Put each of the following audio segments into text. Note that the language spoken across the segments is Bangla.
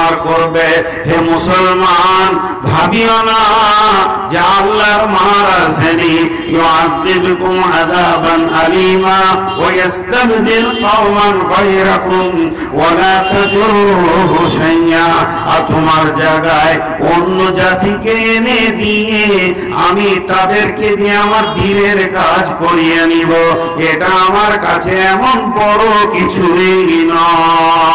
আর করবে। হে মুসলমান, ভাবিও না যে আল্লাহর মহারাজেনি ইউআযিবুকুম আযাবান আলীমা ওয়া ইস্তাবদিল কওমান গায়রাকুম ওয়া লা তাদুরুহু শাইয়্যা। আর তোমার জায়গায় অন্য জাতিকে এনে দিয়ে আমি তাদেরকে দিয়ে আমার দ্বীনের কাজ করিয়ে নিব, এটা আমার কাছে এমন বড় কিছুই নয়।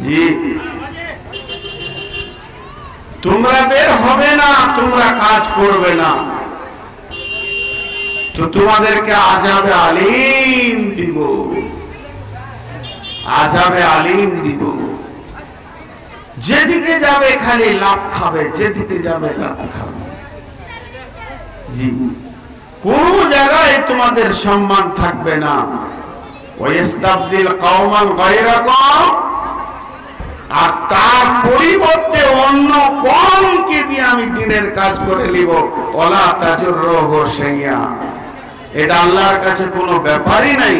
জি, তোমরা বের হবে না, তোমরা কাজ করবে না, তো তোমাদেরকে আযাবে আলীম দিব, আযাবে আলীম দিব। যেদিকে যাবে খালি লাভ খাবে, যেদিকে যাবে লাভ খাবে। জি, কোন জায়গায় তোমাদের সম্মান থাকবে না। ওয়াইস্তাবদিল কওমান গায়রাকুম, আর তার পরিবর্তে অন্য কওমকে দিয়ে আমি দ্বীনের কাজ করে নিব। ওয়ালা তাজুরুহু শাইয়্যা, এটা আল্লাহর কাছে কোনো ব্যাপারই নাই,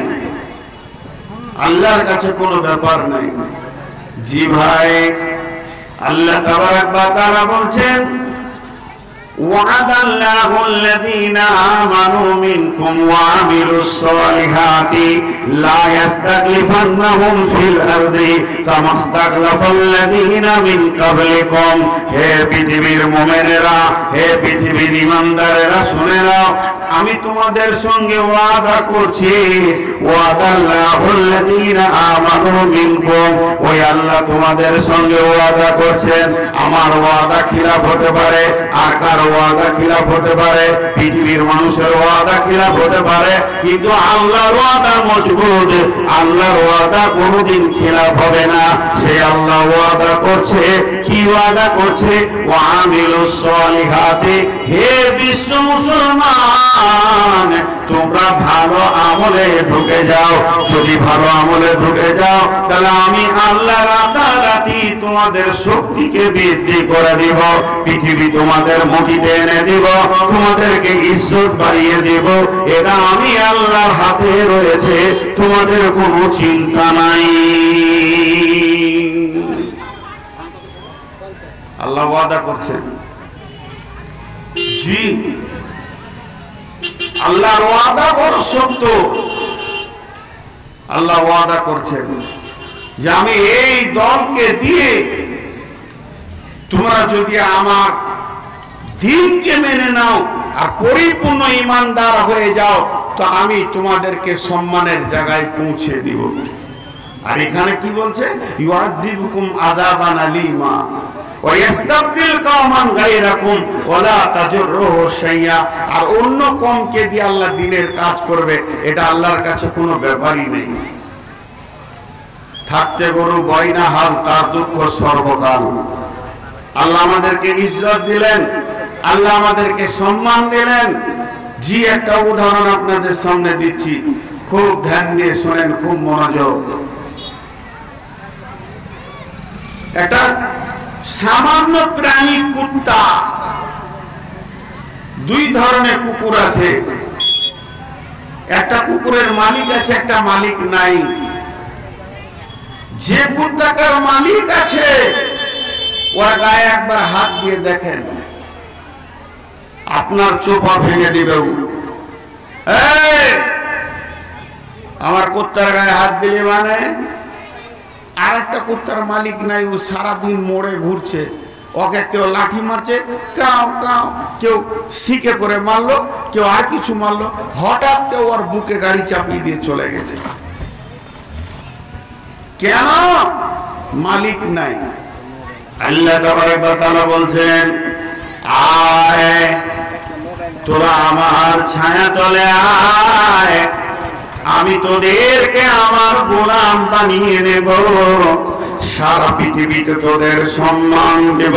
আল্লাহর কাছে কোনো ব্যাপার নাই। জি ভাই, আল্লাহ তাবারাক ওয়া তাআলা বলছেন وعد الله الذين آمنوا منكم وعملوا الصالحات لا يستخلفنهم في الأرض كما استخلف الذين من قبلكم। হে পৃথিবীর মুমিনেরা, হে পৃথিবীর ঈমানদারেরা, শুনে নাও, আমি তোমাদের সঙ্গে ওয়াদা করছি। ওয়াদাল্লাহুল্লাযীনা আমানু মিনকুম, ওই আল্লাহ তোমাদের সঙ্গে ওয়াদা করছেন। আমার ওয়াদা খিলাফ হতে পারে, আর কার ওয়াদা খিলাফ হতে পারে, পৃথিবীর মানুষের ওয়াদা খিলাফ হতে পারে, কিন্তু আল্লাহর ওয়াদা মজবুত, আল্লাহর ওয়াদা কোনোদিন খিলাফ হবে না। সে আল্লাহ ওয়াদা করছে, কি ওয়াদা করছে? ওয়ামিলুস সালিহাতি, হে বিশ্ব মুসলমান, তোমরা ভালো আমলে ঢুকে যাও। যদি ভালো আমলে ঢুকে যাও, তাহলে আমি আল্লাহ রাতারাতি তোমাদের শক্তিকে বৃদ্ধি করে দিব, পৃথিবী তোমাদের মুঠিতে এনে দিব, তোমাদেরকে ইজ্জত বাড়িয়ে দিব। এটা আমি আল্লাহর হাতে রয়েছে, তোমাদের কোনো চিন্তা নাই। আল্লাহ ওয়াদা করছেন। জি, আল্লাহর ওয়াদা বড় সত্য। আল্লাহ ওয়াদা করছেন যে আমি এই দলকে দিয়ে তোমরা যদি আমার দ্বীনকে মেনে নাও আর পরিপূর্ণ ঈমানদার হয়ে যাও, তো আমি তোমাদেরকে সম্মানের জায়গায় পৌঁছে দিব। আর এখানে কি বলছে? ইউআযিবুকুম আযাবান আলীমা ওয়া ইস্তাবদিল কওমান গায়রাকুম ওয়া লা তাজুরুহু শাইয়্যা। আর অন্য কওমকে দিয়ে আল্লাহ দ্বীনের কাজ করবে, এটা আল্লাহর কাছে কোনো ব্যাপারই নেই। থাকতে গরু বয়না হাল, তার দুঃখ সর্বকাল। আল্লাহ আমাদেরকে ইজ্জত দিলেন, আল্লাহ আমাদেরকে সম্মান দিলেন। জি, একটা উদাহরণ আপনাদের সামনে দিচ্ছি, খুব ধ্যান দিয়ে শুনেন, খুব মনোযোগ। একটা সামান্য প্রাণী কুত্তা, দুই ধরনের কুকুর আছে। একটা কুকুরের মালিক আছে, একটা মালিক নাই। যে কুত্তাটার মালিক আছে, ওর গায়ে একবার হাত দিয়ে দেখেন, আপনার চোপা ভেঙে দিবে। আমার কুত্তার গায়ে হাত দিলে মানে? আর একটা কুত্তার মালিক নাই, ও সারাদিন মোড়ে ঘুরছে, ওকে কেউ লাঠি মারছে, কাউ কাউ, কেউ শিখে করে মারলো, কেউ আর কিছু মারলো, হঠাৎ কেউ ওর বুকে গাড়ি চাপিয়ে দিয়ে চলে গেছে। কেন? মালিক নাই। আল্লাহ তাবারক ওয়া তাআলা বলছেন, আয় তোরা আমার ছায়া তলে আয়, আমি তোদেরকে আমার গোলাম বানিয়ে নেব, সারা পৃথিবীতে তোদের সম্মান দেব,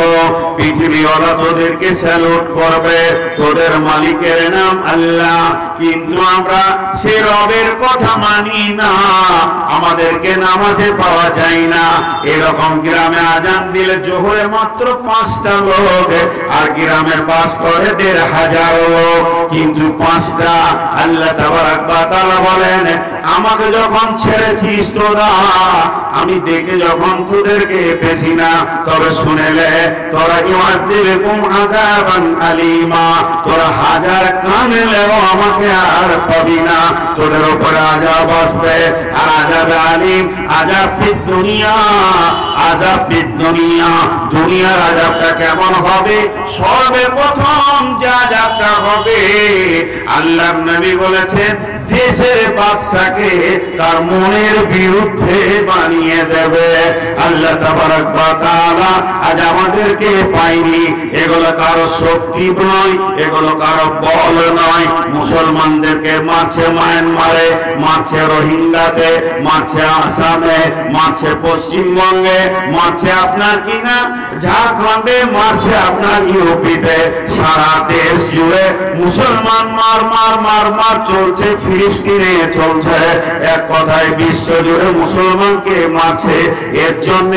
পৃথিবীওয়ালা তোদেরকে স্যালুট করবে, তোদের মালিকের নাম আল্লাহ। কিন্তু আমরা সে রবের কথা মানি না, আমাদেরকে নামাজে পাওয়া যায় না। এরকম গ্রামে আজান দিলে জোহরে মাত্র 5টা লোক, আর গ্রামে বাস করে 1500 লোক। কিন্তু 5টা আল্লাহ তাবারক ওয়া তাআলা বলেন আমাকে যখন ছেড়েছিস তোরা আমি দেখে যখন তোদেরকে পেছি না তবে শুনেলে তোরা ইউআযিবুকুম আযাবান আলীমা তোরা হাজার কানলেও আমাকে আর পাবি না তোদের উপর আযাব আসবে আর আযাব আলীম আযাব ফিদ দুনিয়া আযাব ফিদ দুনিয়া দুনিয়ার আযাবটা কেমন হবে সর্বপ্রথম যে আযাবটা হবে আল্লাহর নবী বলেছেন দেশের বাদশাকে তার মনের বিরুদ্ধে বানিয়ে দেবে আল্লাহ তাবারক ওয়া তাআলা আজ আমাদেরকে পাইনি এগুলো কারো শক্তি নয় এগুলো কারো বল নয় মুসলমানদেরকে মারছে মায়ানমারে মারছে রোহিঙ্গাতে মারছে আসামে মারছে পশ্চিমবঙ্গে মারছে আপনার কিনা ঝাড়খণ্ডে মারছে আপনার ইউপিতে সারা দেশ জুড়ে মুসলমান মার মার মার মার চলছে ফিলিস্তিনে চলছে এক কথায় বিশ্ব জুড়ে মুসলমানকে মারছে এর জন্য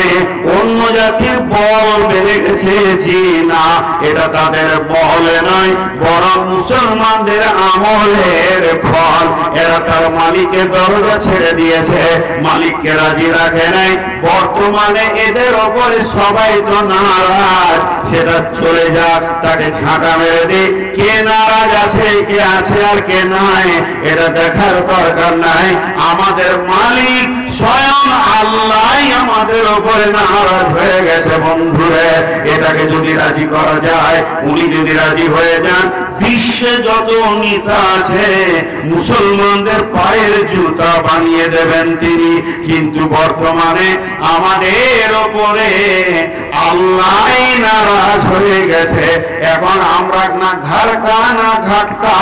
অন্য জাতির বল বেড়ে গেছে জি না এটা তাদের বল নয় বরং মুসলমানদের আমলের ফল এরা তার মালিকের দরজা ছেড়ে দিয়েছে মালিককে রাজি রাখে নাই বর্তমানে এদের ওপরে সবাই তো নারাজ সেটা চলে যাক তাকে ঝাঁটা মেরে দিই কে নারাজ আছে কে আছে আর কে নাই এটা দেখার দরকার নাই আমাদের মালিক স্বয়ং আল্লাহ আমাদের উপরে নারাজ হয়ে গেছে বন্ধুরে এটাকে যদি রাজি করা যায় উনি যদি রাজি হয়ে যান বিশ্বে যত নেতা আছে মুসলমানদের পায়ের জুতা বানিয়ে দেবেন তিনি কিন্তু বর্তমানে আমাদের উপরে আল্লাহ নারাজ হয়ে গেছে এখন আমরা না ঘাড়কা না ঘাটকা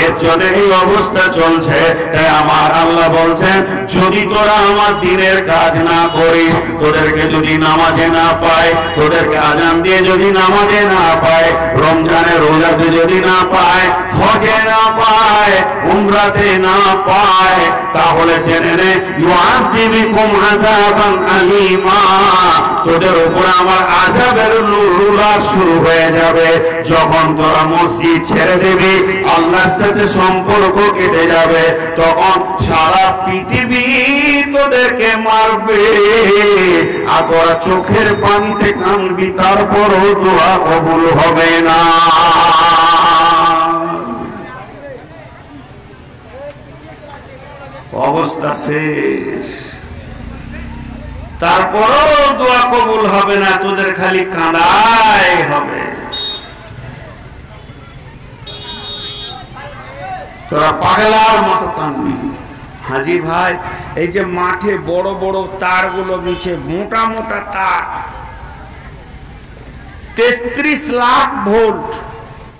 এর জন্য এই অবস্থা চলছে তাই আমার আল্লাহ বলছেন যদি তোরা আমার দিনের কাজ না করিস তোদেরকে যদি নামাজে না পায় তোদেরকে আজান দিয়ে যদি নামাজে না পায় রমজানের রোজাতে যদি না পায় হজে না পায় উমরাতে না পায় তাহলে জেনে নে ইউআযিবুকুম আযাবান আলীমা তোদের উপর আমার আযাবের লুলা শুরু হয়ে যাবে যখন তোরা মসজিদ ছেড়ে দিবি আল্লাহর সাথে সম্পর্ক কেটে যাবে তখন সারা পৃথিবী তোদেরকে মারবে আর তোরা চোখের পানিতে কাঁদবি তারপরও দোয়া কবুল হবে না অবস্থা শেষ তারপরও দোয়া কবুল হবে না তোদের খালি কাঁদাই হবে তোরা পাগলার মতো কাঁদবি হাজি ভাই এই যে মাঠে বড় বড় তারগুলো নিচে মোটা মোটা তার 33 লাখ ভোল্ট